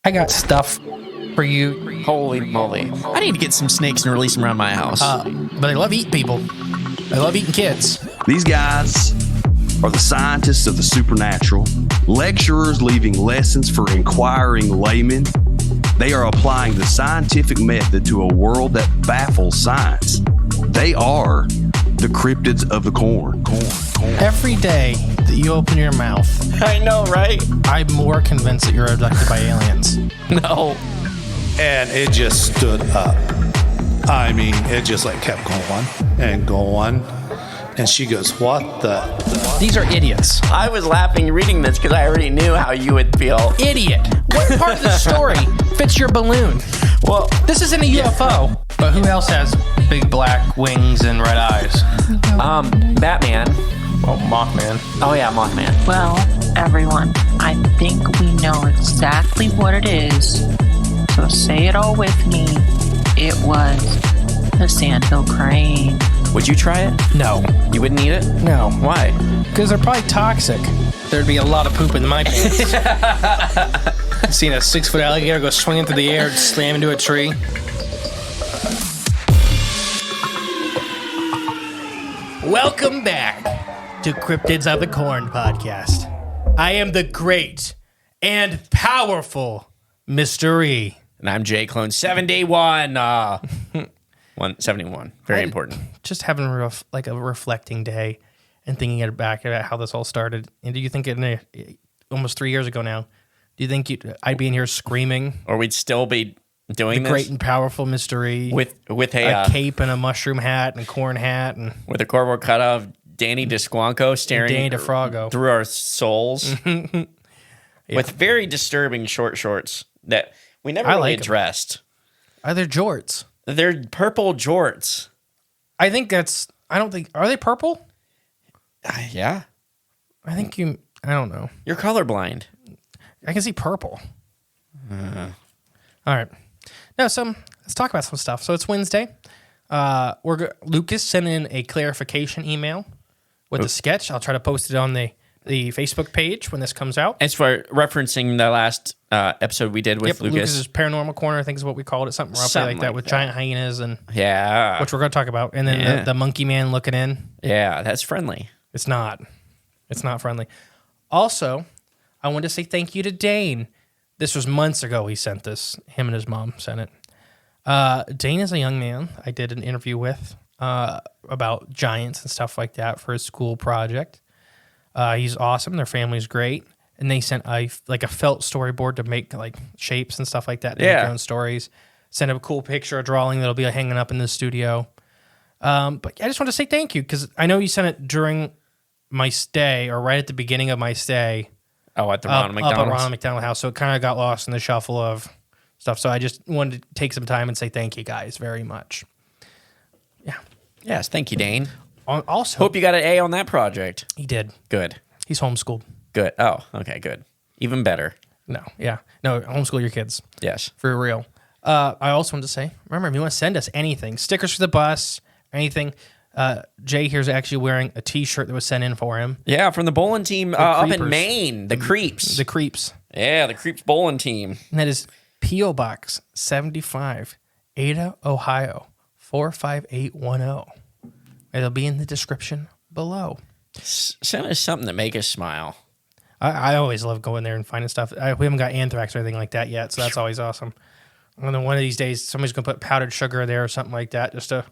I got stuff for you. Holy moly. I need to get some snakes and release them around my house. But they love eating people. They love eating kids. These guys are the scientists of the supernatural, lecturers leaving lessons for inquiring laymen. They are applying the scientific method to a world that baffles science. They are the cryptids of the corn. Every day that you open your mouth, I know, right? I'm more convinced that you're abducted by aliens. No. And it just stood up. I mean, it just like kept going and going. And she goes, what the? These are idiots. I was laughing reading this because I already knew how you would feel. Idiot. What part of the story fits your balloon? Well, This isn't a UFO. But who else has big black wings and red eyes? Batman. Oh, Mothman. Oh, yeah, Mothman. Well, everyone, I think we know exactly what it is. So say it all with me. It was the sandhill crane. Would you try it? No. You wouldn't eat it? No. Why? Because they're probably toxic. There'd be a lot of poop in my pants. I've seen a 6-foot alligator go swinging through the air and slam into a tree. Welcome back to Cryptids of the Corn podcast. I am the great and powerful Mr. E. And I'm J Clone 71. 171. Very important. Just having a reflecting day and thinking back about how this all started. And do you think almost 3 years ago now, do you think I'd be in here screaming? Or we'd still be doing The this? great and powerful mystery with a cape and a mushroom hat and a corn hat and with a cardboard cutout of Danny DeSquanco staring Danny DeFrago through our souls. With very disturbing short shorts that we never really addressed. Are they jorts? They're purple jorts. I don't think, are they purple? Yeah. I don't know. You're colorblind. I can see purple. All right. No, let's talk about some stuff. So it's Wednesday. Lucas sent in a clarification email with the sketch. I'll try to post it on the Facebook page when this comes out. As for referencing the last episode we did with Lucas. Lucas's Paranormal Corner, I think is what we called it. Something roughly like that with giant hyenas and yeah, which we're going to talk about. And then the monkey man looking in. Yeah, that's friendly. It's not friendly. Also, I want to say thank you to Dane. This was months ago he sent this. Him and his mom sent it. Dane is a young man I did an interview with about giants and stuff like that for his school project. He's awesome. Their family's great. And they sent a felt storyboard to make like shapes and stuff like that. Make their own stories. Sent a cool picture, a drawing that'll be hanging up in the studio. But I just want to say thank you because I know you sent it during my stay or right at the beginning of my stay. Oh, at the Ronald McDonald? Up at Ronald McDonald House. So it kind of got lost in the shuffle of stuff. So I just wanted to take some time and say thank you guys very much. Yeah. Yes, thank you, Dane. Also, hope you got an A on that project. He did. Good. He's homeschooled. Good. Oh, okay, good. Even better. No, homeschool your kids. Yes. For real. I also wanted to say, remember, if you want to send us anything, stickers for the bus, anything, Jay here's actually wearing a T-shirt that was sent in for him. Yeah, from the bowling team up in Maine, the Creeps. The Creeps. Yeah, the Creeps bowling team. And that is P.O. Box 75, Ada, Ohio, 45810. It'll be in the description below. Send us something to make us smile. I always love going there and finding stuff. We haven't got anthrax or anything like that yet, so that's always awesome. And then one of these days, somebody's going to put powdered sugar there or something like that just to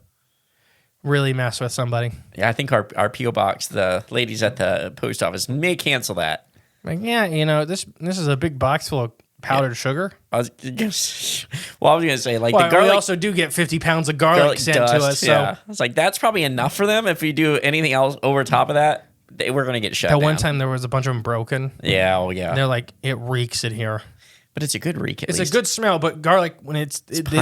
really mess with somebody. Yeah, I think our P.O. Box, the ladies at the post office, may cancel that. Like, yeah, this is a big box full of powdered sugar. I was going to say, the garlic. We also do get 50 pounds of garlic sent dust, to us. So yeah. It's like, that's probably enough for them. If we do anything else over top of that, we're going to get shut down. That one time there was a bunch of them broken. Yeah, oh yeah. And they're like, it reeks in here. But it's a good reek at least. It's a good smell, but garlic, when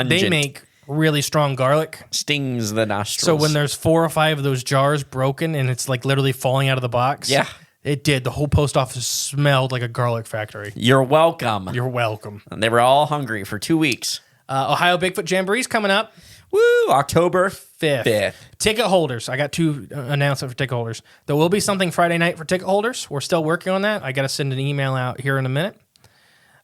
they make really strong garlic. Stings the nostrils. So when there's 4 or 5 of those jars broken and it's like literally falling out of the box. Yeah. It did. The whole post office smelled like a garlic factory. You're welcome. You're welcome. And they were all hungry for 2 weeks. Ohio Bigfoot Jamboree's coming up. Woo! October 5th. Ticket holders. I got 2 announcements for ticket holders. There will be something Friday night for ticket holders. We're still working on that. I got to send an email out here in a minute.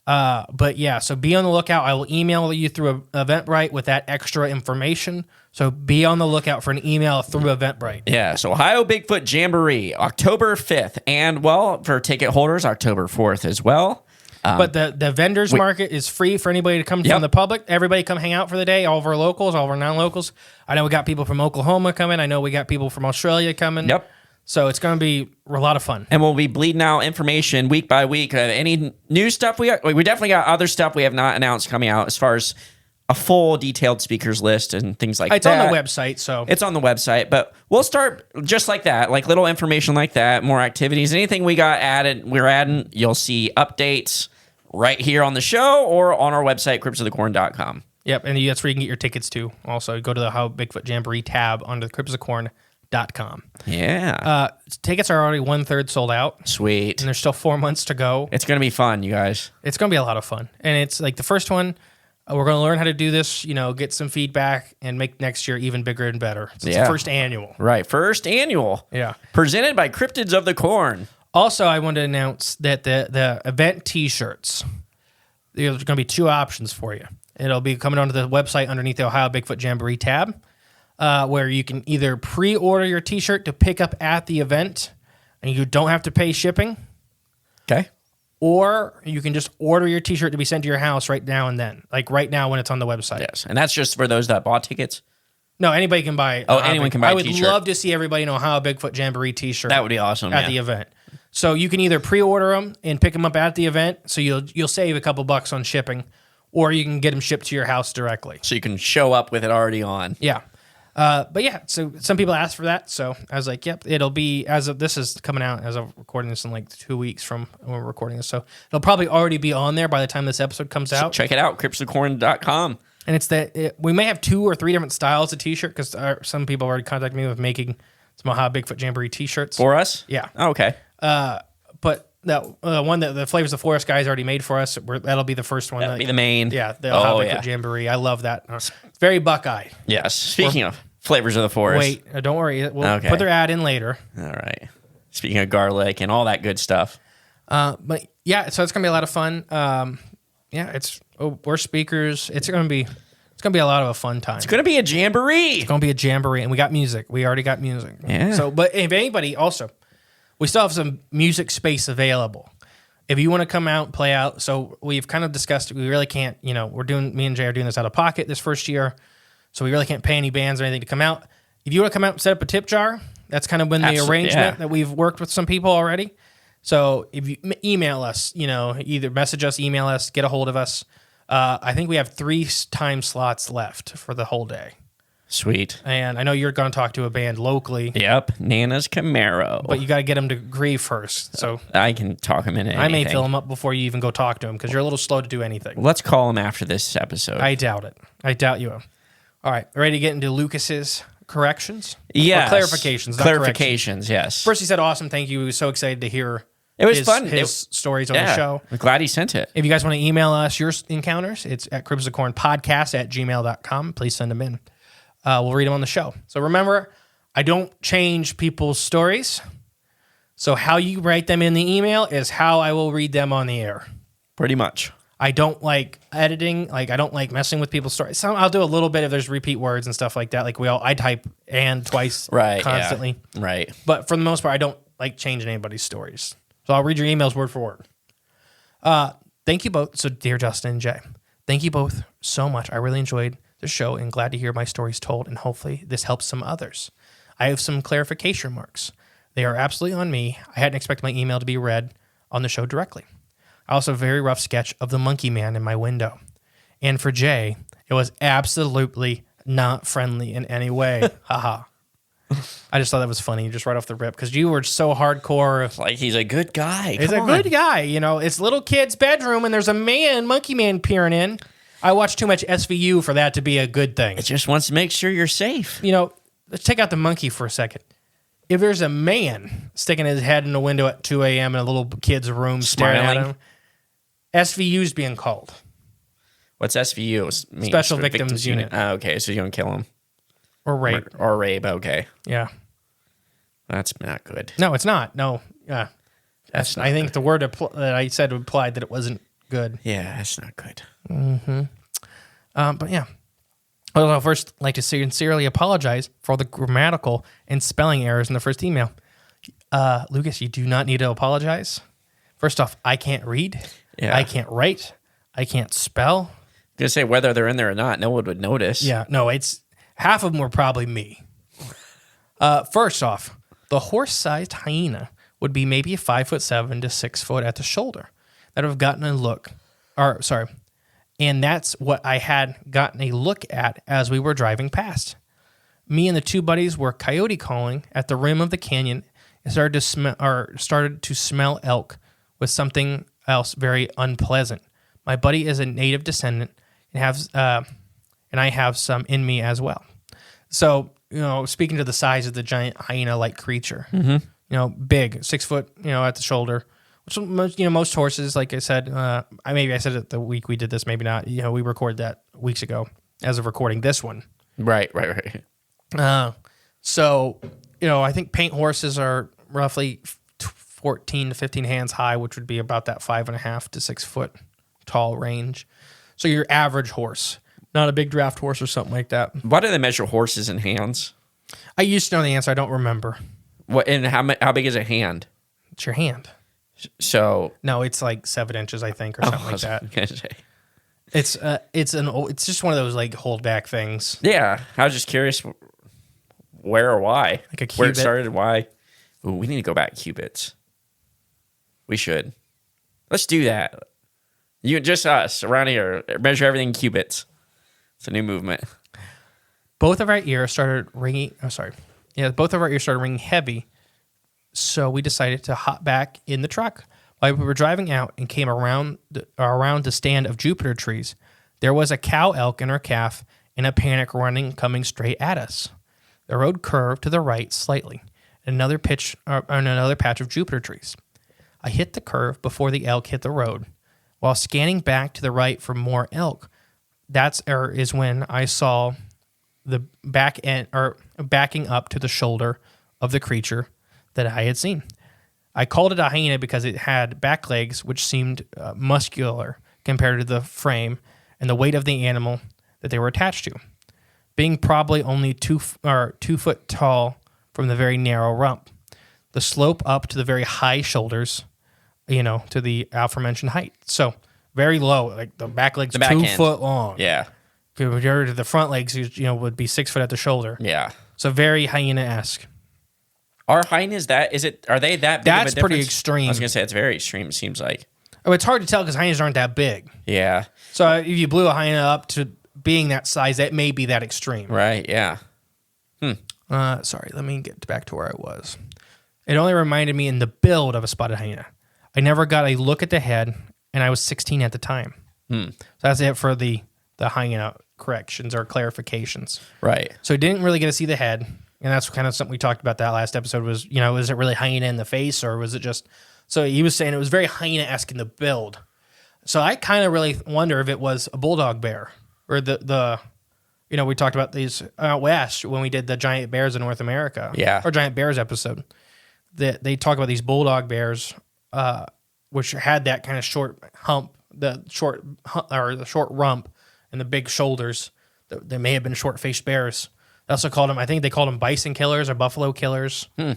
But yeah, so be on the lookout. I will email you through Eventbrite with that extra information. So be on the lookout for an email through Eventbrite. Yeah, so Ohio Bigfoot Jamboree, October 5th. And, well, for ticket holders, October 4th as well. But the vendors market is free for anybody to come from the public. Everybody come hang out for the day, all of our locals, all of our non-locals. I know we got people from Oklahoma coming. I know we got people from Australia coming. Yep. So it's going to be a lot of fun. And we'll be bleeding out information week by week. Any new stuff we definitely got other stuff we have not announced coming out as far as a full detailed speakers list and things like it's that. It's on the website, so. It's on the website, but we'll start just like that, like little information like that, more activities. Anything we got added, we're adding, you'll see updates right here on the show or on our website, cryptsofthecorn.com. Yep, and that's where you can get your tickets too. Also, go to the How Bigfoot Jamboree tab under the cryptsofthecorn.com. Yeah. Tickets are already 1/3 sold out. Sweet. And there's still 4 months to go. It's going to be fun, you guys. It's going to be a lot of fun. And it's like the first one, we're going to learn how to do this, get some feedback and make next year even bigger and better. It's the first annual. Right, first annual. Yeah. Presented by Cryptids of the Corn. Also, I want to announce that the event T-shirts, there's going to be 2 options for you. It'll be coming onto the website underneath the Ohio Bigfoot Jamboree tab, where you can either pre-order your T-shirt to pick up at the event, and you don't have to pay shipping. Okay. Or you can just order your T-shirt to be sent to your house right now and then, like right now when it's on the website. Yes, and that's just for those that bought tickets? No, anybody can buy. Anyone can buy a T-shirt. I would love to see everybody in Ohio Bigfoot Jamboree T-shirt. That would be awesome at the event. So you can either pre-order them and pick them up at the event, so you'll save a couple bucks on shipping, or you can get them shipped to your house directly. So you can show up with it already on. Yeah. But yeah, so some people asked for that, so I was like, yep, it'll be, this is coming out as of recording this in like 2 weeks from when we're recording this, so it'll probably already be on there by the time this episode comes out. Check it out, cryptsofthecorn.com. And it's we may have 2 or 3 different styles of T-shirt, because some people already contacted me with making some Ohio Bigfoot Jamboree T-shirts. For us? Yeah. Oh, okay. But that one that the Flavors of the Forest guys already made for us, that'll be the first one. That'll be the main. Yeah, the Ohio Bigfoot Jamboree. I love that. It's very Buckeye. Yes. Speaking of Flavors of the Forest. Wait, don't worry. We'll put their ad in later. All right. Speaking of garlic and all that good stuff. But yeah, so it's gonna be a lot of fun. We're speakers. It's gonna be a lot of a fun time. It's gonna be a jamboree. It's gonna be a jamboree, and we got music. We already got music. Yeah. So, but if anybody also, we still have some music space available. If you want to come out and play out, so we've kind of discussed, we really can't, me and Jay are doing this out of pocket this first year, so we really can't pay any bands or anything to come out. If you want to come out and set up a tip jar, that's kind of been the arrangement that we've worked with some people already. So if you email us, either message us, email us, get a hold of us. I think we have 3 time slots left for the whole day. Sweet. And I know you're going to talk to a band locally. Yep, Nana's Camaro. But you got to get them to agree first. So I can talk them into anything. I may fill them up before you even go talk to them, because you're a little slow to do anything. Let's call them after this episode. I doubt it. I doubt you will. All right, ready to get into Lucas's corrections? Yes. Or clarifications. Clarifications, yes. First, he said, awesome, thank you. He was so excited to hear fun. His stories on the show. I'm glad he sent it. If you guys want to email us your encounters, it's at cryptsofthecornpodcast@gmail.com. Please send them in. We'll read them on the show. So remember, I don't change people's stories. So how you write them in the email is how I will read them on the air. Pretty much. I don't like editing. I don't like messing with people's stories. So I'll do a little bit if there's repeat words and stuff like that. I type and twice constantly. Yeah. Right. But for the most part, I don't like changing anybody's stories. So I'll read your emails word for word. Thank you both. So dear Justin and Jay, thank you both so much. I really enjoyed the show and glad to hear my stories told, and hopefully this helps some others. I have some clarification marks. They are absolutely on me. I hadn't expected my email to be read on the show directly. I also have a very rough sketch of the monkey man in my window. And for Jay, it was absolutely not friendly in any way. Haha. I just thought that was funny, just right off the rip, because you were so hardcore. Like, he's a good guy. He's a good guy. It's little kid's bedroom, and there's a monkey man peering in. I watched too much SVU for that to be a good thing. It just wants to make sure you're safe. Let's take out the monkey for a second. If there's a man sticking his head in the window at 2 a.m. in a little kid's room staring at him, SVU's being called. What's SVU? Special Victims Unit. Oh, okay, so you're going to kill him. Or rape. Or rape, okay. Yeah. That's not good. No, it's not. No. Yeah. I think the word that I said implied that it wasn't good. Yeah, that's not good. But yeah. Well, I'll first like to sincerely apologize for all the grammatical and spelling errors in the first email. Lucas, you do not need to apologize. First off, I can't read. Yeah. I can't write. I can't spell. Gonna say whether they're in there or not, no one would notice. Yeah, no, it's half of them were probably me. First off, the horse-sized hyena would be maybe 5'7" to 6 foot at the shoulder. That would have gotten a look, and that's what I had gotten a look at as we were driving past. Me and the two buddies were coyote calling at the rim of the canyon and started to smell elk with something else very unpleasant. My buddy is a native descendant and I have some in me as well. So, speaking to the size of the giant hyena-like creature, big, 6 foot, at the shoulder, which most horses, like I said, I said it the week we did this, maybe not. We recorded that weeks ago as of recording this one. Right. So, I think paint horses are roughly 14 to 15 hands high, which would be about that 5.5 to 6 foot tall range. So your average horse, not a big draft horse or something like that. Why do they measure horses in hands? I used to know the answer. I don't remember. What and how big is a hand? It's your hand. So No, it's like 7 inches, I think, or something like that. Gonna say. It's just one of those like hold back things. Yeah, I was just curious where or why, Like a where it cubit? started, why. Ooh, we need to go back cubits. We should. Let's do that. You just us around here measure everything in cubits. It's a new movement. Both of our ears started ringing. Both of our ears started ringing heavy. So we decided to hop back in the truck. While we were driving out and came around the stand of Jupiter trees, there was a cow elk and her calf in a panic coming straight at us. The road curved to the right slightly, another patch of Jupiter trees. I hit the curve before the elk hit the road. While scanning back to the right for more elk, is when I saw the backing up to the shoulder of the creature that I had seen. I called it a hyena because it had back legs which seemed muscular compared to the frame and the weight of the animal that they were attached to, being probably only 2 foot tall from the very narrow rump. The slope up to the very high shoulders, to the aforementioned height. So very low, like the back legs 2 foot long. Yeah. Compared to the front legs, would be 6 foot at the shoulder. Yeah. So very hyena-esque. Are hyenas are they that big That's of a pretty difference? extreme. I was going to say it's very extreme, it seems like. Oh, it's hard to tell because hyenas aren't that big. Yeah. So if you blew a hyena up to being that size, that may be that extreme. Right, yeah. Sorry, let me get back to where I was. It only reminded me in the build of a spotted hyena. I never got a look at the head, and I was 16 at the time. So that's it for the hyena corrections or clarifications. Right. So didn't really get to see the head, and that's kind of something we talked about that last episode was, is it really hyena in the face, or was it just... So he was saying it was very hyena-esque in the build. So I kind of really wonder if it was a bulldog bear, or the we talked about these out west when we did the giant bears in North America. Yeah. Or giant bears episode. They talk about these bulldog bears, which had that kind of short hump, the short rump and the big shoulders. They may have been short-faced bears. They also called them, I think they called them bison killers or buffalo killers. You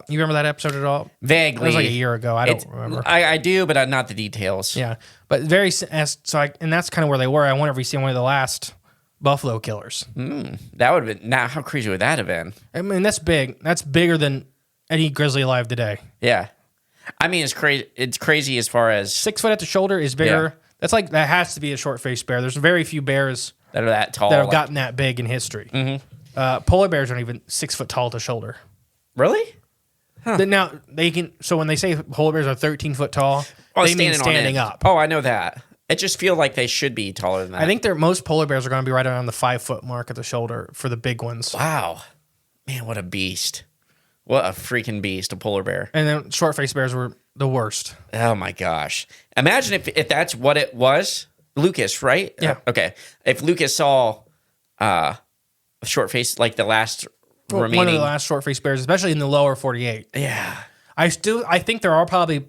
remember that episode at all? Vaguely. It was like a year ago. I don't remember. I do, but not the details. Yeah, but and that's kind of where they were. I wonder if we see one of the last buffalo killers. That would have been... Now, how crazy would that have been? I mean, that's big. That's bigger than any grizzly alive today. Yeah. I mean, it's crazy. It's crazy as far as... 6 foot at the shoulder is bigger. Yeah. That has to be a short-faced bear. There's very few bears that are that tall. that have gotten that big in history. Polar bears aren't even 6 foot tall at the shoulder. Really? Now they can. So when they say polar bears are 13 foot tall, they mean standing up. Oh, I know that. It just feels like they should be taller than that. I think most polar bears are going to be right around the 5 foot mark at the shoulder for the big ones. Wow, man, what a beast! What a freaking beast, a polar bear. And then short-faced bears were the worst. Oh my gosh! Imagine if that's what it was, Lucas, right? Yeah. Okay. If Lucas saw a short face like the last. Remaining. One of the last short-faced bears, especially in the lower 48. Yeah. I think there are probably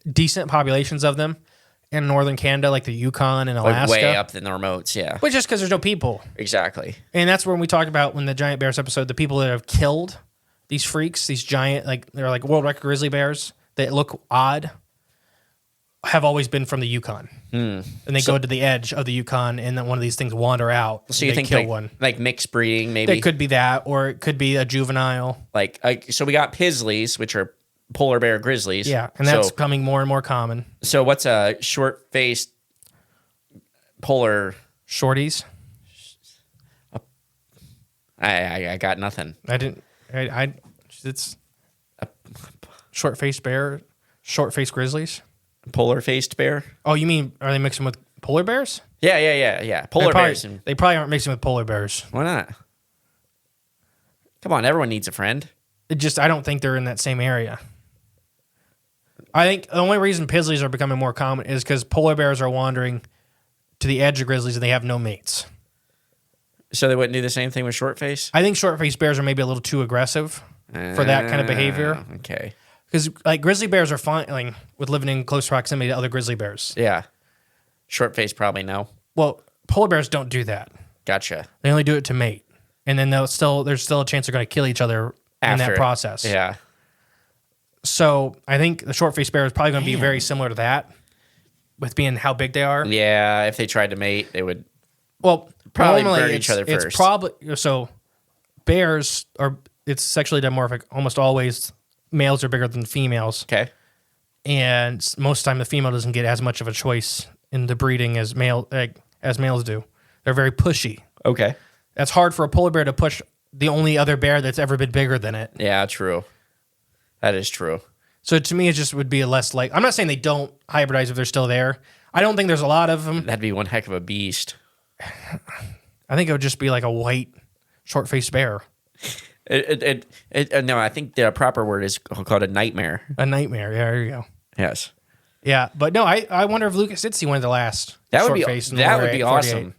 decent populations of them in northern Canada, like the Yukon and Like Alaska. way up in the remotes, yeah. But just because there's no people. Exactly. And that's when we talked about, when the giant bears episode, the people that have killed these freaks, these giant, like, they're like world record grizzly bears that look odd, have always been from the Yukon. And they go to the edge of the Yukon, and then one of these things wander out. So you think kill like, one. like mixed breeding, maybe? It could be that, or it could be a juvenile. Like so we got Pisleys, which are polar bear grizzlies. Yeah, and that's so, becoming more and more common. so what's a short-faced polar? Shorties. I got nothing. It's short-faced bear, short-faced grizzlies. Polar-faced bear? Oh, you mean, are they mixing with polar bears? Yeah. Polar bears. They probably aren't mixing with polar bears. Why not? Come on, everyone needs a friend. I don't think they're in that same area. I think the only reason Pisleys are becoming more common is because polar bears are wandering to the edge of grizzlies and they have no mates. So they wouldn't do the same thing with short-face? I think short-faced bears are maybe a little too aggressive for that kind of behavior. Okay. Because like grizzly bears are fine like, with living in close proximity to other grizzly bears. Yeah. Short-face probably no. Well, polar bears don't do that. Gotcha. They only do it to mate, and then there's still a chance they're going to kill each other in that process. Yeah. So I think the short-faced bear is probably going to be very similar to that, with being how big they are. Yeah, if they tried to mate, they would Well, probably normally burn each other first. It's probably so. Bears are sexually dimorphic. Almost always, males are bigger than females. Okay. And most of the time, the female doesn't get as much of a choice in the breeding as males do. They're very pushy. Okay. That's hard for a polar bear to push the only other bear that's ever been bigger than it. Yeah, true. That is true. So to me, it just would be a less like. I'm not saying they don't hybridize if they're still there. I don't think there's a lot of them. That'd be one heck of a beast. I think it would just be like a white, short-faced bear. No, I think the proper word is called a nightmare. A nightmare. Yeah, there you go. Yes. Yeah, but no, I wonder if Lucas did see one of the last. That would be short-faced in that the would be 48. awesome.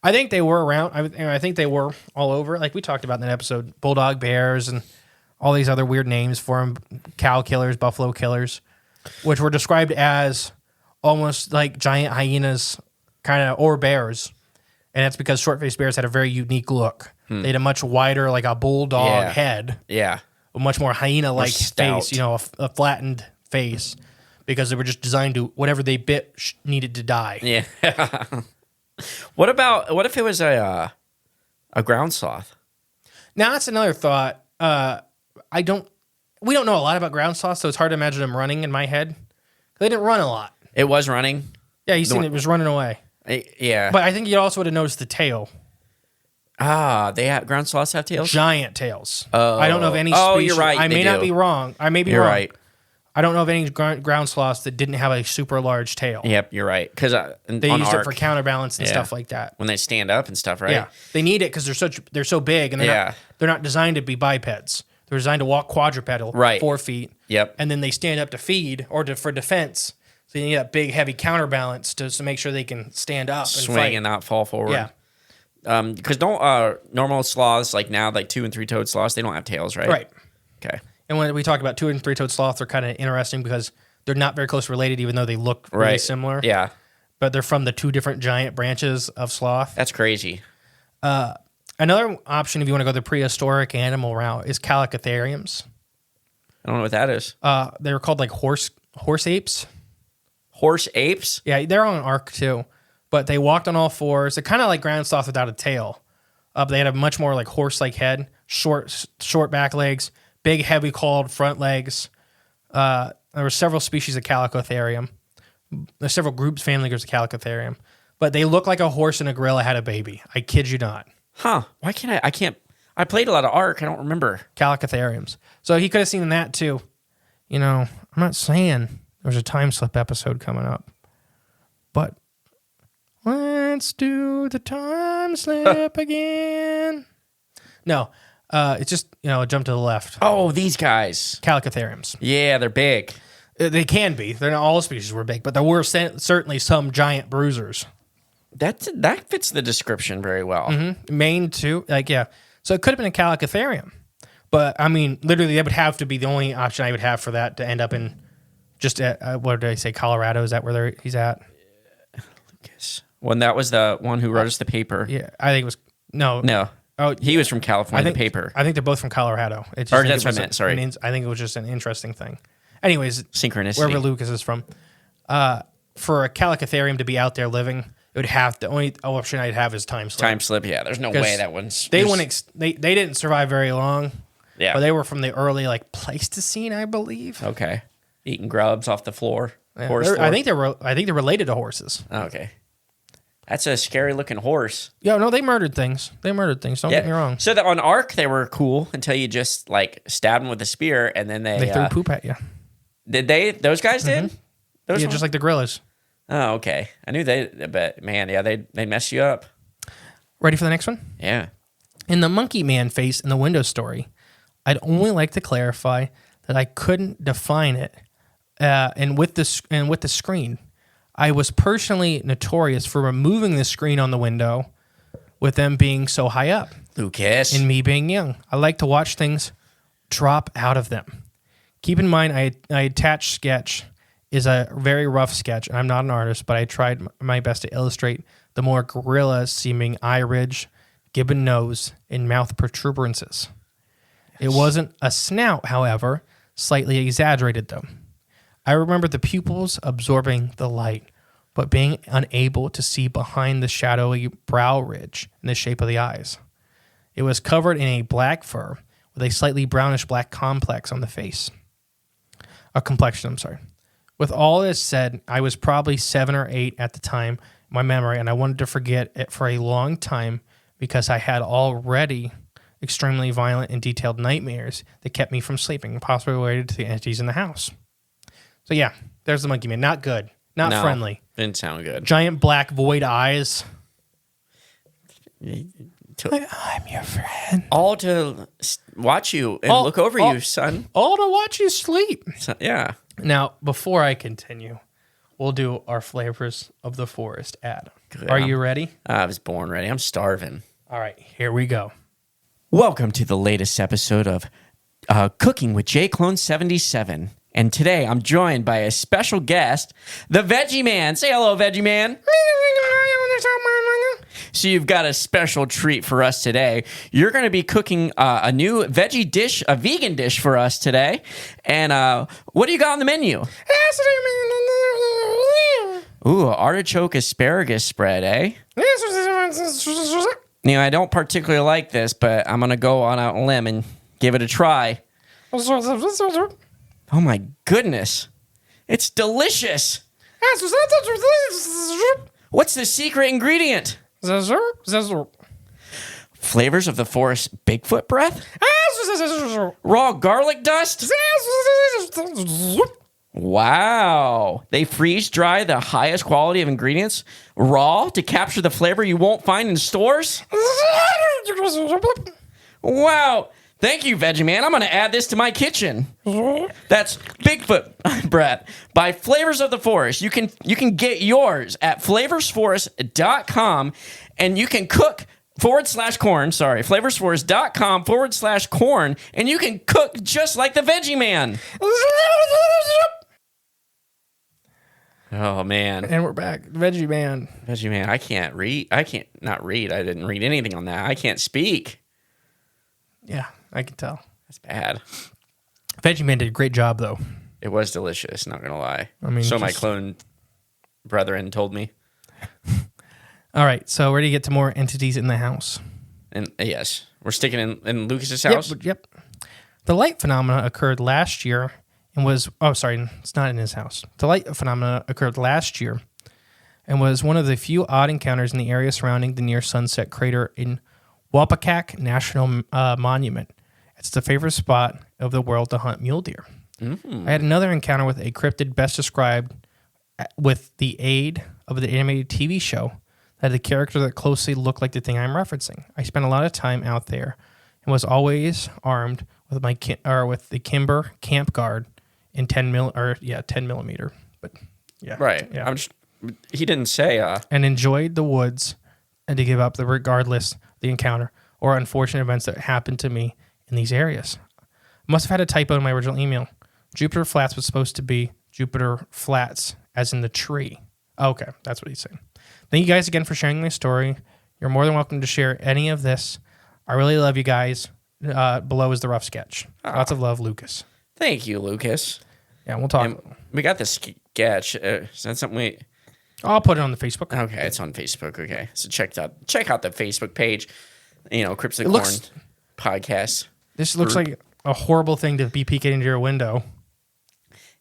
I think they were around. I think they were all over. Like we talked about in that episode, bulldog bears and all these other weird names for them, cow killers, buffalo killers, which were described as almost like giant hyenas, kind of, or bears. And that's because short-faced bears had a very unique look. They had a much wider, like a bulldog head, Yeah. a much more hyena-like stout. face, a flattened face, because they were just designed to, whatever they bit needed to die. Yeah. What if it was a ground sloth? Now that's another thought. We don't know a lot about ground sloths, so it's hard to imagine them running in my head. They didn't run a lot. It was running. Yeah, you seen it was running away. Yeah. But I think you also would have noticed the tail. Ground sloths have tails? Giant tails. I don't know of any species. Oh, you're right. I may not be wrong. I may be wrong. Right. I don't know of any ground sloths that didn't have a super large tail. Yep, you're right. Because they used it for counterbalance and stuff like that. When they stand up and stuff, right? Yeah, they need it because they're so big and they're not designed to be bipeds. They're designed to walk quadrupedal, 4 feet. Yep. And then they stand up to feed or for defense. So you need that big, heavy counterbalance to make sure they can stand up and swing fight. and not fall forward. Yeah. Because don't normal sloths like now, like 2- and 3-toed sloths, they don't have tails, right? Right. Okay. And when we talk about 2- and 3-toed sloths, they're kind of interesting because they're not very close related, even though they look really similar. Yeah. But they're from the 2 different giant branches of sloth. That's crazy. Another option, if you want to go the prehistoric animal route, is calicotheriums. I don't know what that is. They were called like horse apes. Horse apes? Yeah, they're on an arc too, but they walked on all fours. They're kind of like ground sloth without a tail. They had a much more like horse-like head, short back legs, big, heavy clawed front legs. There were several species of calicotherium. There's several family groups of calicotherium, but they look like a horse and a gorilla had a baby. I kid you not. Huh? Why can't I can't. I played a lot of Ark. I don't remember. Calicotheriums. So he could have seen that too. I'm not saying there's a time slip episode coming up, but let's do the time slip again. No, it's just, jump to the left. Oh, these guys. Calicotheriums. Yeah, they're big. They can be. They're not all species were big, but there were certainly some giant bruisers. That fits the description very well. Mm-hmm. Maine too. So it could have been a calicotherium, but I mean, literally that would have to be the only option I would have for that to end up in just at, what did I say, Colorado? Is that where he's at? Lucas. When that was the one who wrote us the paper. Yeah, I think it was, no. Oh, he was from California, the paper. I think they're both from Colorado. That's what I meant, sorry. I think it was just an interesting thing. Anyways, synchronicity. Wherever Lucas is from. For a Calicotherium to be out there living, it would have, the only option I'd have is time slip. Time slip, yeah. There's no way that one's... They didn't survive very long. Yeah. But they were from the early, like, Pleistocene, I believe. Okay. Eating grubs off the floor. Yeah. Horse floor. I think they're related to horses. Okay. That's a scary looking horse. Yeah, no, they murdered things. Don't get me wrong. So on Ark, they were cool until you just like stabbed them with a spear, and then they threw poop at you. Did they? Those guys did? Those just like the gorillas. Oh, okay. I knew but man, yeah, they mess you up. Ready for the next one? Yeah. In the monkey man face in the window story, I'd only like to clarify that I couldn't define it. And with the screen, I was personally notorious for removing the screen on the window with them being so high up. Lucas. And me being young. I like to watch things drop out of them. Keep in mind, I attached sketch is a very rough sketch, and I'm not an artist, but I tried my best to illustrate the more gorilla-seeming eye ridge, gibbon nose, and mouth protuberances. It wasn't a snout, however, slightly exaggerated though. I remember the pupils absorbing the light, but being unable to see behind the shadowy brow ridge in the shape of the eyes. It was covered in a black fur with a slightly brownish black complexion on the face. With all this said, I was probably 7 or 8 at the time, in my memory, and I wanted to forget it for a long time because I had already extremely violent and detailed nightmares that kept me from sleeping, possibly related to the entities in the house. So yeah, there's the monkey man. Not good. Not friendly. Didn't sound good. Giant black void eyes. I'm your friend. All to watch you and look over you, son. All to watch you sleep. So, yeah. Now, before I continue, we'll do our flavors of the forest ad. Good. Are you ready? I was born ready. I'm starving. All right, here we go. Welcome to the latest episode of Cooking with J Clone 77. And today I'm joined by a special guest, the Veggie Man. Say hello, Veggie Man. So you've got a special treat for us today. You're going to be cooking a new veggie dish, a vegan dish for us today. And what do you got on the menu? Ooh, artichoke asparagus spread, eh? You know, I don't particularly like this, but I'm going to go on out on a limb and give it a try. Oh my goodness. It's delicious. What's the secret ingredient? Flavors of the forest Bigfoot breath? Raw garlic dust? Wow. They freeze dry the highest quality of ingredients raw to capture the flavor you won't find in stores? Wow. Thank you, Veggie Man. I'm going to add this to my kitchen. That's Bigfoot breath by Flavors of the Forest. You can get yours at flavorsforest.com, and you can cook /corn. Sorry, flavorsforest.com /corn, and you can cook just like the Veggie Man. Oh, man. And we're back. Veggie Man. Veggie Man, I can't read. I didn't read anything on that. I can't speak. Yeah, I can tell. That's bad. Veggie Man did a great job, though. It was delicious, not going to lie. I mean, so my clone brethren told me. All right, so we're going to get to more entities in the house. And yes, we're sticking in Lucas's house? Yep. The light phenomena occurred last year and was... Oh, sorry, it's not in his house. The light phenomena occurred last year and was one of the few odd encounters in the area surrounding the near sunset crater in Wapakak National Monument. It's the favorite spot of the world to hunt mule deer. Mm-hmm. I had another encounter with a cryptid best described with the aid of the animated TV show that had a character that closely looked like the thing I'm referencing. I spent a lot of time out there and was always armed with with the Kimber Camp Guard in 10 millimeter. But yeah, right. Yeah. He didn't say. And enjoyed the woods and to give up regardless the encounter or unfortunate events that happened to me in these areas. I must have had a typo in my original email. Jupiter Flats was supposed to be Jupiter Flats, as in the tree. Okay, that's what he's saying. Thank you guys again for sharing my story. You're more than welcome to share any of this. I really love you guys. Below is the rough sketch. Lots of love, Lucas. Thank you, Lucas. Yeah, we'll talk. And we got the sketch. Is that something we... I'll put it on the Facebook. Okay, it's on Facebook. Okay, so check out the Facebook page. Cryptids of the Corn podcast. This looks like a horrible thing to be peeking into your window.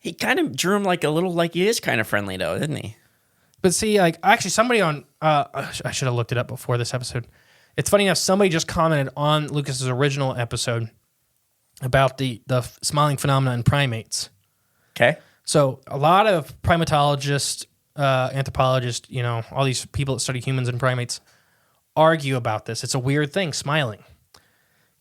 He kind of drew him like a little, like he is kind of friendly though, didn't he? But see, like actually, somebody on I should have looked it up before this episode. It's funny enough. Somebody just commented on Lucas's original episode about the smiling phenomena in primates. Okay. So a lot of primatologists, anthropologists, all these people that study humans and primates argue about this. It's a weird thing, smiling,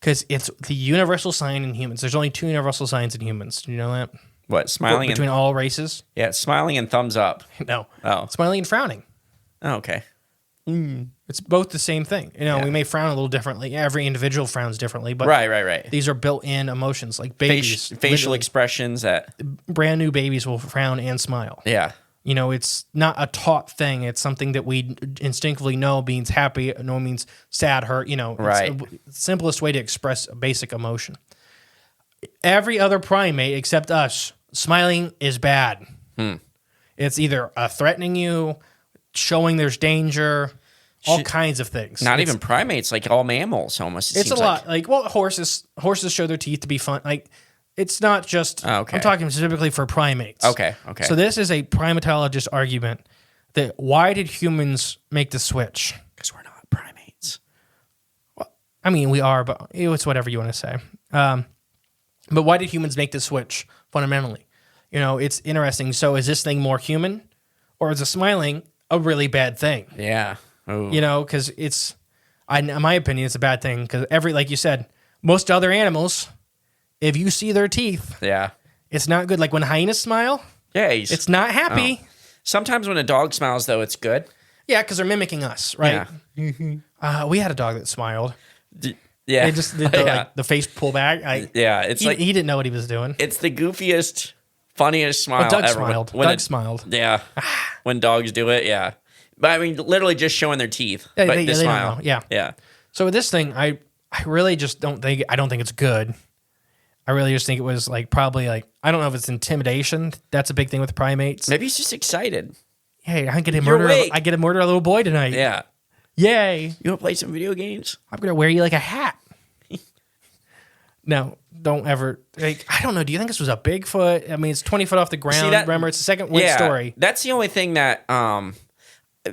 because it's the universal sign in humans. There's only 2 universal signs in humans. Do you know that? What, smiling between all races? Yeah, smiling and thumbs up. No. Oh. Smiling and frowning. Oh, okay. It's both the same thing. We may frown a little differently. Every individual frowns differently, but right. these are built-in emotions, like babies. Facial expressions that brand new babies will frown and smile. Yeah. It's not a taught thing. It's something that we instinctively know means happy, no means sad, hurt. Right. It's the simplest way to express a basic emotion. Every other primate except us, smiling is bad. It's either threatening you, showing there's danger, all kinds of things. Not even primates, like all mammals almost. It's a lot. Horses show their teeth to be fun. It's not just, okay. I'm talking specifically for primates. Okay. So this is a primatologist argument that why did humans make the switch? Because we're not primates. Well, I mean, we are, but it's whatever you want to say. But why did humans make the switch fundamentally? It's interesting. So is this thing more human, or is the smiling a really bad thing? Yeah. Ooh. Because in my opinion, it's a bad thing. Because like you said, most other animals, if you see their teeth, yeah, it's not good. Like when hyenas smile, yeah, it's not happy. Oh. Sometimes when a dog smiles, though, it's good. Yeah, because they're mimicking us, right? Yeah. We had a dog that smiled. Yeah, They just did the face pull back. He didn't know what he was doing. It's the goofiest, funniest smile Doug ever. smiled. Doug smiled. Yeah, when dogs do it, yeah. But I mean, literally just showing their teeth. Yeah, but they the don't smile. know. Yeah. Yeah. So with this thing, I really just don't think it's good. I really just think it was probably I don't know if it's intimidation. That's a big thing with primates. Maybe he's just excited. Hey, I get to awake. murder a little boy tonight. Yeah. Yay. You want to play some video games? I'm going to wear you like a hat. No, don't ever. I don't know. Do you think this was a Bigfoot? I mean, it's 20 foot off the ground. Remember, it's the second wind story. That's the only thing that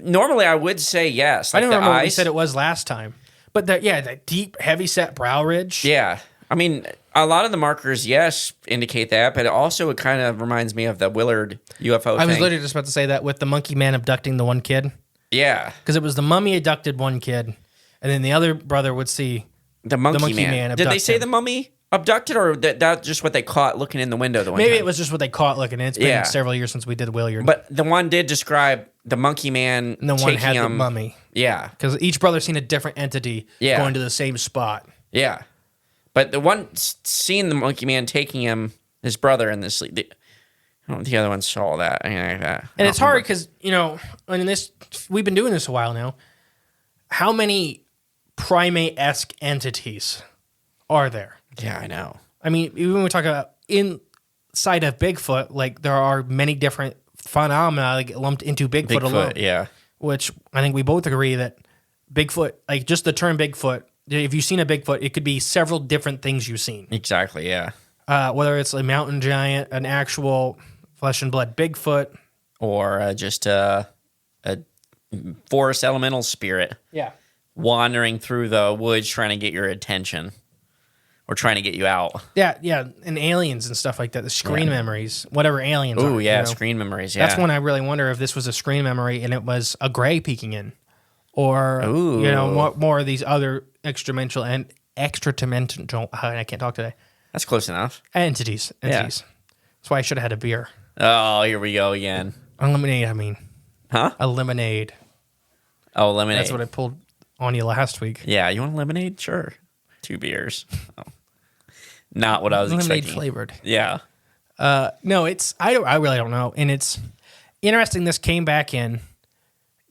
normally I would say yes. I don't remember what we said it was last time. But that deep, heavy set brow ridge. Yeah. I mean, a lot of the markers, yes, indicate that, but it kind of reminds me of the Willard UFO thing. I was literally just about to say that with the monkey man abducting the one kid. Yeah. Because it was the mummy abducted one kid, and then the other brother would see the monkey man abduct. Did they say the mummy abducted, or that's just what they caught looking in the window the one Maybe time? it was just what they caught looking in. It's been several years since we did Willard. But the one did describe the monkey man and the one had the mummy. Yeah. Because each brother seen a different entity going to the same spot. Yeah. But the one seeing the monkey man taking him, his brother in this, the other one saw that. Anything like that. And it's hard because, we've been doing this a while now. How many primate-esque entities are there? Yeah, I know. I mean, even when we talk about inside of Bigfoot, there are many different phenomena lumped into Bigfoot alone. Yeah. Which I think we both agree that Bigfoot, just the term Bigfoot, if you've seen a Bigfoot, it could be several different things you've seen. Exactly, yeah. Whether it's a mountain giant, an actual flesh and blood Bigfoot. Or just a forest elemental spirit. Yeah. Wandering through the woods trying to get your attention. Or trying to get you out. Yeah, and aliens and stuff like that. The screen memories, whatever aliens are. Oh, yeah, screen memories, yeah. That's when I really wonder if this was a screen memory and it was a gray peeking in. Or, more of these other extradimensional and extradimensional, I can't talk today. That's close enough. Entities. Yeah. That's why I should have had a beer. Oh, here we go again. A lemonade, I mean. Huh? A lemonade. Oh, lemonade. That's what I pulled on you last week. Yeah, you want a lemonade? Sure. 2 beers. Oh. Not what I was expecting. Lemonade flavored. Yeah. No, I really don't know, and it's interesting. This came back in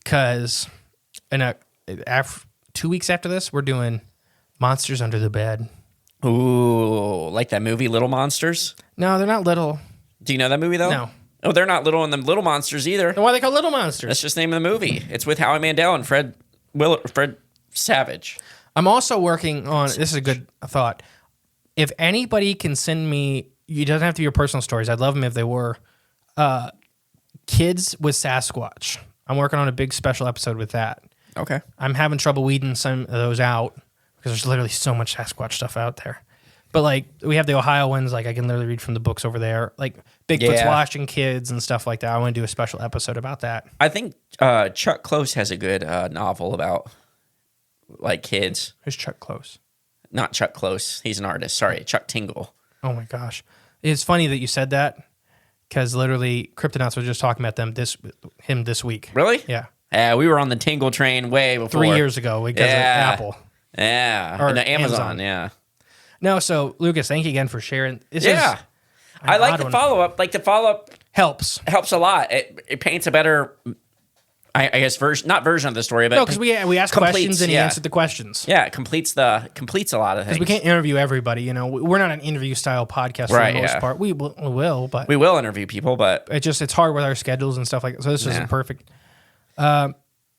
because 2 weeks after this, we're doing Monsters Under the Bed. Ooh, like that movie Little Monsters? No, they're not little. Do you know that movie, though? No. Oh, they're not little in the Little Monsters either. Then why are they called Little Monsters? That's just the name of the movie. It's with Howie Mandel and Fred Savage. I'm also working on, this is a good thought. If anybody can send me, it doesn't have to be your personal stories. I'd love them if they were. Kids with Sasquatch. I'm working on a big special episode with that. Okay. I'm having trouble weeding some of those out because there's literally so much Sasquatch stuff out there. But like we have the Ohio ones, like I can literally read from the books over there, like Bigfoot's watching kids and stuff like that. I want to do a special episode about that. I think Chuck Close has a good novel about like kids. Who's Chuck Close? Not Chuck Close. He's an artist. Sorry, Chuck Tingle. Oh my gosh, it's funny that you said that because literally Cryptonauts was just talking about him this week. Really? Yeah. Yeah, we were on the Tingle train way before 3 years ago because of Apple. Yeah, Or and the Amazon. Amazon. Yeah. No, so Lucas, thank you again for sharing. This Yeah. is I like the follow up. Like the follow up helps. helps a lot. It paints a better, I guess, not version of the story, but No, because we asked completes, questions and he yeah. answered the questions. Yeah, it completes a lot of things. Because we can't interview everybody. You know, we're not an interview style podcast for Right, the most yeah. part. We will, but We will interview people, but it's hard with our schedules and stuff like that. So this isn't perfect. But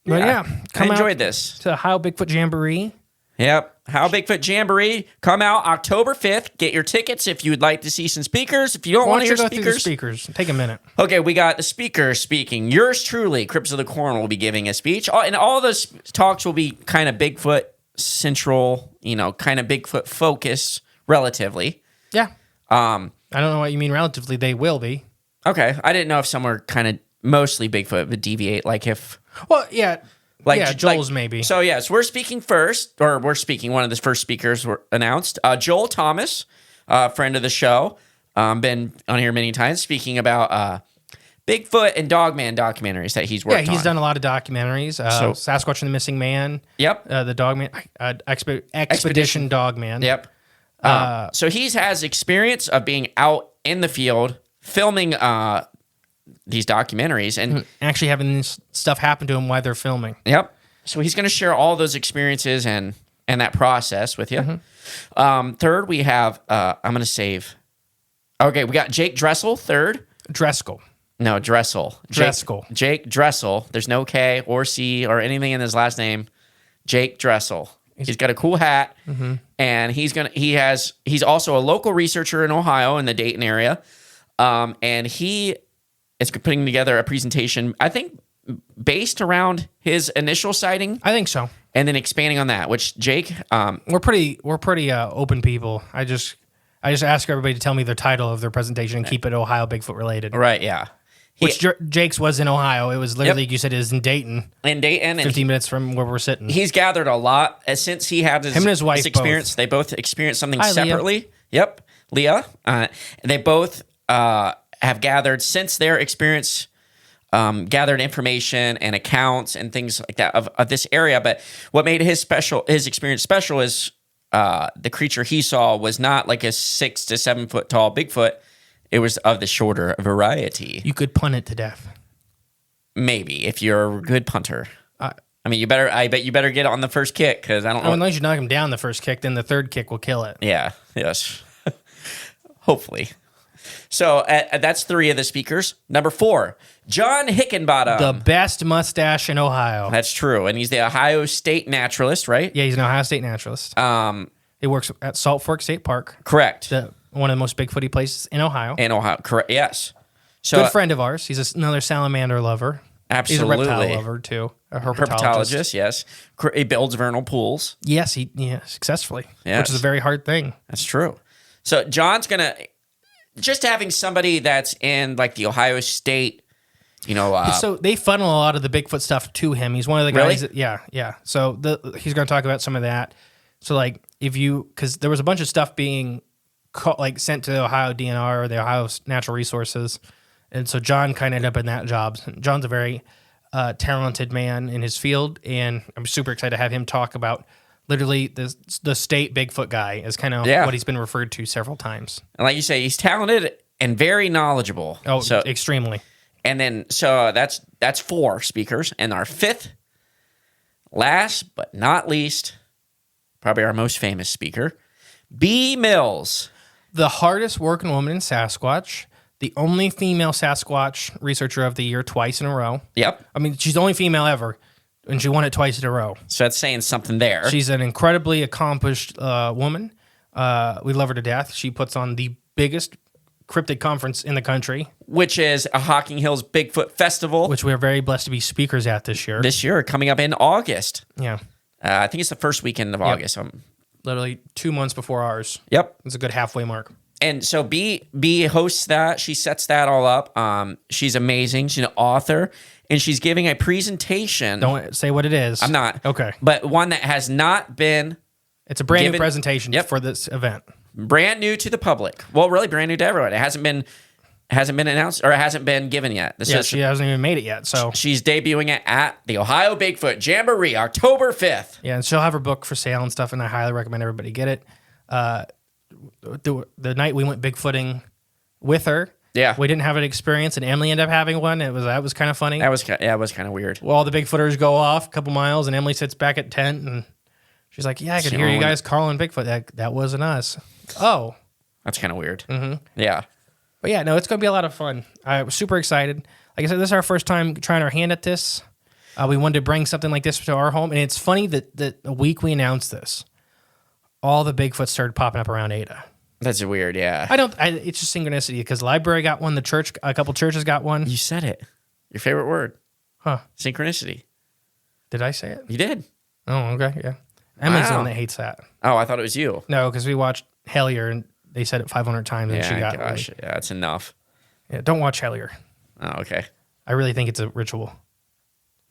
I enjoyed this. To Ohio Bigfoot Jamboree. Yep. How Bigfoot Jamboree come out October 5th. Get your tickets if you would like to see some speakers. If you don't Why want don't to you hear go through the speakers. speakers? Take a minute. Okay, we got the speaker speaking. Yours truly, Cryptids of the Corn, will be giving a speech. And all those talks will be kind of Bigfoot central, kind of Bigfoot focused relatively. Yeah. I don't know what you mean relatively. They will be. Okay. I didn't know if some were kind of mostly Bigfoot would deviate. Like if... Well, yeah. Like, yeah, Joel's maybe. So, yes, we're speaking first, or we're speaking. One of the first speakers were announced. Joel Thomas, friend of the show, been on here many times, speaking about Bigfoot and Dogman documentaries that he's worked on. Yeah, he's done a lot of documentaries. Sasquatch and the Missing Man. Yep. The Dogman. Expedition Dogman. Yep. So he has experience of being out in the field filming these documentaries and actually having this stuff happen to him while they're filming. Yep. So he's going to share all those experiences and that process with you. Third, we have I'm going to save. Okay, we got Jake Dressel. Third, Dreskel. No, Dressel. Dreskel. Jake Dressel. There's no K or C or anything in his last name. Jake Dressel. He's got a cool hat, and he's also a local researcher in Ohio in the Dayton area, and he is putting together a presentation, I think, based around his initial sighting. I think so. And then expanding on that, which Jake, we're pretty open people. I just ask everybody to tell me their title of their presentation and keep it Ohio Bigfoot related. Right? Yeah. Which Jake's was in Ohio. It was literally, you said it was in Dayton. In Dayton. 15 minutes from where we're sitting. He's gathered a lot since he had him and his wife experience. both. They both experienced something Hi, separately. Leah. Yep. Leah. They both have gathered since their experience, gathered information and accounts and things like that of this area. But what made his experience special is the creature he saw was not like a 6 to 7 foot tall Bigfoot. It was of the shorter variety. You could punt it to death. Maybe if you're a good punter. I bet you better get it on the first kick because I don't know. Unless you knock him down the first kick, then the third kick will kill it. Yeah. Yes. Hopefully. So that's 3 of the speakers. Number 4, John Hickenbottom. The best mustache in Ohio. That's true, and he's the Ohio State naturalist, right? Yeah, he's an Ohio State naturalist. He works at Salt Fork State Park. Correct. One of the most Bigfooty places in Ohio. In Ohio, correct. Yes. So good friend of ours. He's another salamander lover. Absolutely. He's a reptile lover too. A herpetologist. Yes. He builds vernal pools. Yes, successfully. Yes. Which is a very hard thing. That's true. So John's gonna just having somebody that's in like the Ohio State, so they funnel a lot of the Bigfoot stuff to him. He's one of the guys. Really? Yeah. So he's going to talk about some of that. So like because there was a bunch of stuff being sent to the Ohio DNR or the Ohio Natural Resources, and so John kind of ended up in that job. John's a very talented man in his field, and I'm super excited to have him talk about literally the state Bigfoot guy is kind of what he's been referred to several times. And like you say, he's talented and very knowledgeable. Oh, so extremely. And then so that's 4 speakers, and our 5th, last but not least, probably our most famous speaker, B. Mills. The hardest working woman in Sasquatch, the only female Sasquatch researcher of the year twice in a row. Yep. I mean, she's the only female ever, and she won it twice in a row. So that's saying something there. She's an incredibly accomplished woman. We love her to death. She puts on the biggest cryptid conference in the country, which is a Hocking Hills Bigfoot Festival, which we're very blessed to be speakers at this year. This year, coming up in August. Yeah. I think it's the first weekend of August. Literally 2 months before ours. Yep. It's a good halfway mark. And so B hosts that. She sets that all up. She's amazing. She's an author, and she's giving a presentation. Don't say what it is. I'm not. Okay. But one that has not been... It's a brand new presentation for this event. Brand new to the public. Well, really brand new to everyone. It hasn't been announced, or it hasn't been given yet. She hasn't even made it yet. So she's debuting it at the Ohio Bigfoot Jamboree, October 5th. Yeah, and she'll have her book for sale and stuff, and I highly recommend everybody get it. The night we went Bigfooting with her, we didn't have an experience, and Emily ended up having one. That was kind of funny. It was kind of weird. Well, all the Bigfooters go off a couple miles, and Emily sits back at tent, and she's like, "Yeah, I could hear you guys calling Bigfoot. That wasn't us." Oh, that's kind of weird. Mm-hmm. Yeah. But yeah, no, it's going to be a lot of fun. I was super excited. Like I said, this is our first time trying our hand at this. We wanted to bring something like this to our home. And it's funny that the week we announced this, all the Bigfoot started popping up around Ada. That's weird, yeah. It's just synchronicity because the library got one, a couple churches got one. You said it. Your favorite word. Huh. Synchronicity. Did I say it? You did. Oh, okay, yeah. Emily's the one that hates that. Oh, I thought it was you. No, because we watched Hellier and they said it 500 times and she got gosh. Yeah, that's enough. Yeah, don't watch Hellier. Oh, okay. I really think it's a ritual.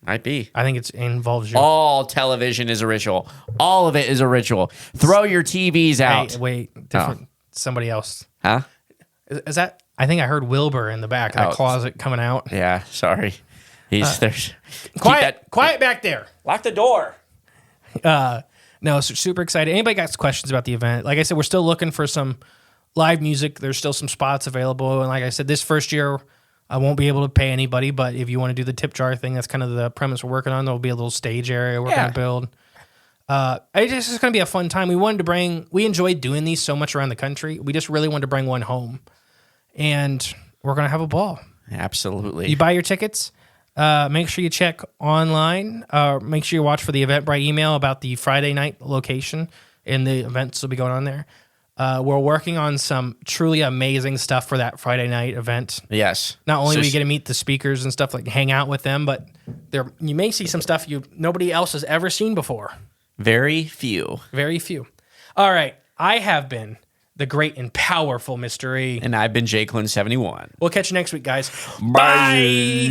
Might be. I think it involves you. All television is a ritual. All of it is a ritual. Throw your TVs out. Hey, wait, different. Somebody else. Huh? Is that? I think I heard Wilbur in the back, that closet coming out. Yeah, sorry. He's there's quiet back there. Lock the door. No, super excited. Anybody got questions about the event? Like I said, we're still looking for some live music. There's still some spots available. And like I said, this first year, I won't be able to pay anybody. But if you want to do the tip jar thing, that's kind of the premise we're working on. There'll be a little stage area we're going to build. It's just going to be a fun time. We enjoyed doing these so much around the country. We just really wanted to bring one home. And we're going to have a ball. Absolutely. You buy your tickets. Make sure you check online. Make sure you watch for the Eventbrite email about the Friday night location and the events will be going on there. We're working on some truly amazing stuff for that Friday night event. Yes. Not only will you get to meet the speakers and stuff, like hang out with them, but you may see some stuff nobody else has ever seen before. Very few. Very few. All right. I have been the great and powerful Mr. E. And I've been Jacqueline71. We'll catch you next week, guys. Bye.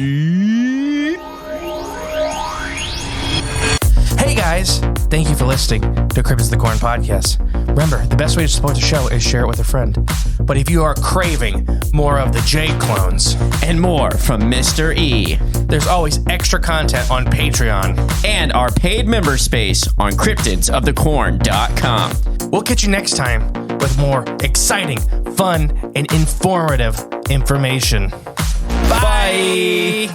Hey guys, thank you for listening to Cryptids of the Corn podcast. Remember, the best way to support the show is share it with a friend. But if you are craving more of the J clones and more from Mr. E, there's always extra content on Patreon and our paid member space on cryptidsofthecorn.com. We'll catch you next time with more exciting, fun, and informative information. Bye.